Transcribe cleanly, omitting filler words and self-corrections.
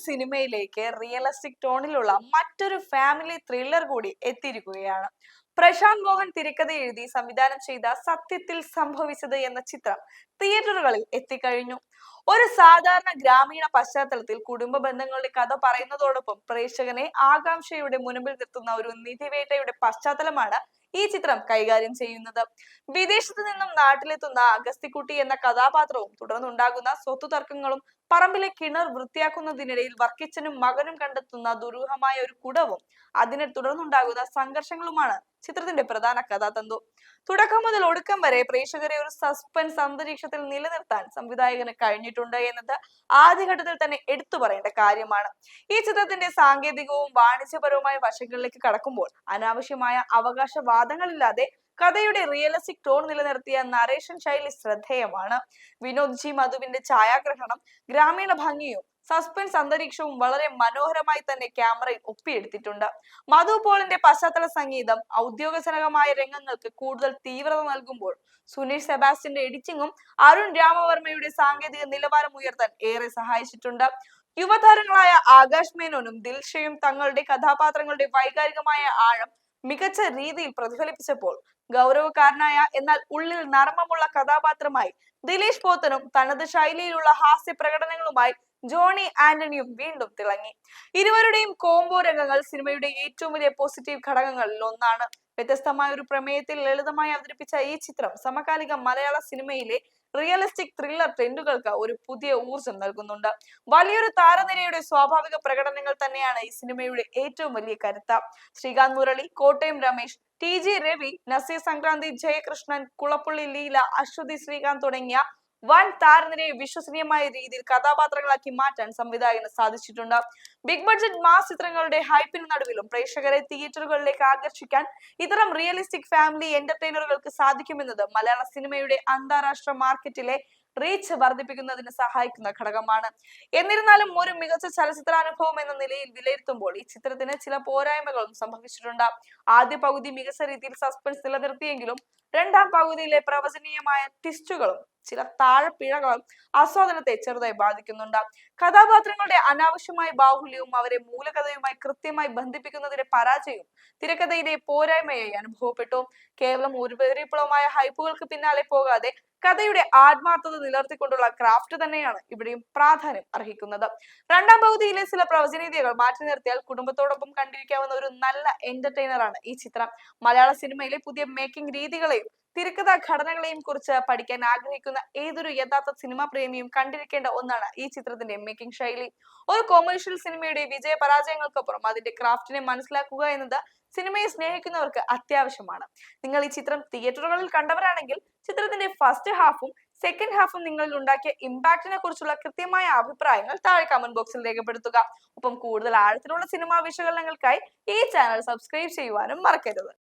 സിനിമയിലേക്ക് റിയലിസ്റ്റിക് ടോണിലുള്ള മറ്റൊരു family thriller കൂടി എത്തിയിരിക്കുകയാണ്. പ്രശാന്ത് മോഹൻ തിരക്കഥ എഴുതി സംവിധാനം ചെയ്ത സത്യത്തിൽ സംഭവിച്ചത് എന്ന ചിത്രം തിയേറ്ററുകളിൽ എത്തിക്കഴിഞ്ഞു. ഒരു സാധാരണ ഗ്രാമീണ പശ്ചാത്തലത്തിൽ കുടുംബ ബന്ധങ്ങളുടെ കഥ പറയുന്നതോടൊപ്പം പ്രേക്ഷകനെ ആകാംക്ഷയുടെ മുൻപിൽ നിർത്തുന്ന ഒരു നിധിവേട്ടയുടെ പശ്ചാത്തലമാണ് ഈ ചിത്രം കൈകാര്യം ചെയ്യുന്നത്. വിദേശത്തു നിന്നും നാട്ടിലെത്തുന്ന അഗസ്തിക്കുട്ടി എന്ന കഥാപാത്രവും തുടർന്നുണ്ടാകുന്ന സ്വത്തു തർക്കങ്ങളും പറമ്പിലെ കിണർ വൃത്തിയാക്കുന്നതിനിടയിൽ വർക്കിച്ചനും മകനും കണ്ടെത്തുന്ന ദുരൂഹമായ ഒരു കുടവും അതിനെ തുടർന്നുണ്ടാകുന്ന സംഘർഷങ്ങളുമാണ് ചിത്രത്തിന്റെ പ്രധാന കഥാതന്തു. തുടക്കം മുതൽ ഒടുക്കം വരെ പ്രേക്ഷകരെ ഒരു സസ്പെൻസ് അന്തരീക്ഷത്തിൽ നിലനിർത്താൻ സംവിധായകന് കഴിഞ്ഞിട്ടുണ്ട് എന്നത് ആദ്യഘട്ടത്തിൽ തന്നെ എടുത്തു പറയേണ്ട കാര്യമാണ്. ഈ ചിത്രത്തിന്റെ സാങ്കേതികവും വാണിജ്യപരവുമായ വശങ്ങളിലേക്ക് കടക്കുമ്പോൾ അനാവശ്യമായ അവകാശവാദങ്ങളില്ലാതെ കഥയുടെ റിയലിസ്റ്റിക് ടോൺ നിലനിർത്തിയ നരേഷൻ ശൈലി ശ്രദ്ധേയമാണ്. വിനോദ് ജി മധുവിന്റെ ഛായാഗ്രഹണം, ഗ്രാമീണ ഭംഗിയും സസ്പെൻസ് അന്തരീക്ഷവും വളരെ മനോഹരമായി തന്നെ ക്യാമറയിൽ ഒപ്പിയെടുത്തിട്ടുണ്ട്. മധു പോളിന്റെ പശ്ചാത്തല സംഗീതം ഔദ്യോഗികജനകമായ രംഗങ്ങൾക്ക് കൂടുതൽ തീവ്രത നൽകുമ്പോൾ സുനീഷ് സെബാസ്റ്റ്യന്റെ എഡിറ്റിംഗും അരുൺ രാമവർമ്മയുടെ സാങ്കേതിക നിലവാരം ഉയർത്താൻ ഏറെ സഹായിച്ചിട്ടുണ്ട്. യുവതാരങ്ങളായ ആകാശ് മേനോനും ദിൽഷയും തങ്ങളുടെ കഥാപാത്രങ്ങളുടെ വൈകാരികമായ ആഴം മികച്ച രീതിയിൽ പ്രതിഫലിപ്പിച്ചപ്പോൾ ഗൗരവക്കാരനായ എന്നാൽ ഉള്ളിൽ നർമ്മമുള്ള കഥാപാത്രമായി ദിലീഷ് പോത്തനും തനത് ശൈലിയിലുള്ള ഹാസ്യ പ്രകടനങ്ങളുമായി ജോണി ആന്റണിയും വീണ്ടും തിളങ്ങി. ഇരുവരുടെയും കോംബോ രംഗങ്ങൾ സിനിമയുടെ ഏറ്റവും വലിയ പോസിറ്റീവ് ഘടകങ്ങളിൽ ഒന്നാണ്. വ്യത്യസ്തമായ ഒരു പ്രമേയത്തിൽ ലളിതമായി അവതരിപ്പിച്ച ഈ ചിത്രം സമകാലിക മലയാള സിനിമയിലെ റിയലിസ്റ്റിക് ത്രില്ലർ ട്രെൻഡുകൾക്ക് ഒരു പുതിയ ഊർജം നൽകുന്നുണ്ട്. വലിയൊരു താരനിരയുടെ സ്വാഭാവിക പ്രകടനങ്ങൾ തന്നെയാണ് ഈ സിനിമയുടെ ഏറ്റവും വലിയ കരുത്ത്. ശ്രീകാന്ത് മുരളി, കോട്ടയം രമേശ്, TG രവി, നസീർ സംക്രാന്തി, ജയകൃഷ്ണൻ, കുളപ്പുള്ളി ലീല, അശ്വതി ശ്രീകാന്ത് തുടങ്ങിയ വൻ താരനിരയെ വിശ്വസനീയമായ രീതിയിൽ കഥാപാത്രങ്ങളാക്കി മാറ്റാൻ സംവിധായകന് സാധിച്ചിട്ടുണ്ട്. ബിഗ് ബഡ്ജറ്റ് മാസ് ചിത്രങ്ങളുടെ ഹൈപ്പിന് നടുവിലും പ്രേക്ഷകരെ തിയേറ്ററുകളിലേക്ക് ആകർഷിക്കാൻ ഇത്തരം റിയലിസ്റ്റിക് ഫാമിലി എന്റർടൈനറുകൾക്ക് സാധിക്കുമെന്നത് മലയാള സിനിമയുടെ അന്താരാഷ്ട്ര മാർക്കറ്റിലെ റീച്ച് വർദ്ധിപ്പിക്കുന്നതിന് സഹായിക്കുന്ന ഘടകമാണ്. എന്നിരുന്നാലും ഒരു മികച്ച ചലച്ചിത്രാനുഭവം എന്ന നിലയിൽ വിലയിരുത്തുമ്പോൾ ഈ ചിത്രത്തിന് ചില പോരായ്മകളും സംഭവിച്ചിട്ടുണ്ട്. ആദ്യ പകുതി മികച്ച രീതിയിൽ സസ്പെൻസ് നിലനിർത്തിയെങ്കിലും രണ്ടാം പകുതിയിലെ പ്രവചനീയമായ ട്വിസ്റ്റുകളും ചില താഴെപ്പിഴകളും ആസ്വാദനത്തെ ചെറുതായി ബാധിക്കുന്നുണ്ട്. കഥാപാത്രങ്ങളുടെ അനാവശ്യമായ ബാഹുല്യവും അവരെ മൂലകഥയുമായി കൃത്യമായി ബന്ധിപ്പിക്കുന്നതിന്റെ പരാജയവും തിരക്കഥയിലെ പോരായ്മയായി അനുഭവപ്പെട്ടു. കേവലം ഒരു വെറിപ്പുളമായ ഹൈപ്പുകൾക്ക് പിന്നാലെ പോകാതെ കഥയുടെ ആത്മാർത്ഥത നിലനിർത്തിക്കൊണ്ടുള്ള ക്രാഫ്റ്റ് തന്നെയാണ് ഇവിടെയും പ്രാധാന്യം അർഹിക്കുന്നത്. രണ്ടാം പകുതിയിലെ ചില പ്രവചനീയതകൾ മാറ്റി നിർത്തിയാൽ കുടുംബത്തോടൊപ്പം കണ്ടിരിക്കാവുന്ന ഒരു നല്ല എന്റർടൈനറാണ് ഈ ചിത്രം. മലയാള സിനിമയിലെ പുതിയ മേക്കിംഗ് രീതികളെയും തിരക്കഥാ ഘടനകളെയും കുറിച്ച് പഠിക്കാൻ ആഗ്രഹിക്കുന്ന ഏതൊരു യഥാർത്ഥ സിനിമാ പ്രേമിയും കണ്ടിരിക്കേണ്ട ഒന്നാണ് ഈ ചിത്രത്തിന്റെ മേക്കിംഗ് ശൈലി. ഒരു കൊമേഴ്ഷ്യൽ സിനിമയുടെ വിജയ പരാജയങ്ങൾക്കൊപ്പം അതിന്റെ ക്രാഫ്റ്റിനെ മനസ്സിലാക്കുക എന്നത് സിനിമയെ സ്നേഹിക്കുന്നവർക്ക് അത്യാവശ്യമാണ്. നിങ്ങൾ ഈ ചിത്രം തിയേറ്ററുകളിൽ കണ്ടവരാണെങ്കിൽ ചിത്രത്തിന്റെ ഫസ്റ്റ് ഹാഫും സെക്കൻഡ് ഹാഫും നിങ്ങളിൽ ഉണ്ടാക്കിയ ഇമ്പാക്റ്റിനെ കുറിച്ചുള്ള കൃത്യമായ അഭിപ്രായങ്ങൾ താഴെ കമന്റ് ബോക്സിൽ രേഖപ്പെടുത്തുക. ഒപ്പം കൂടുതൽ ആഴത്തിലുള്ള സിനിമാ വിശകലനങ്ങൾക്കായി ഈ ചാനൽ സബ്സ്ക്രൈബ് ചെയ്യുവാനും മറക്കരുത്.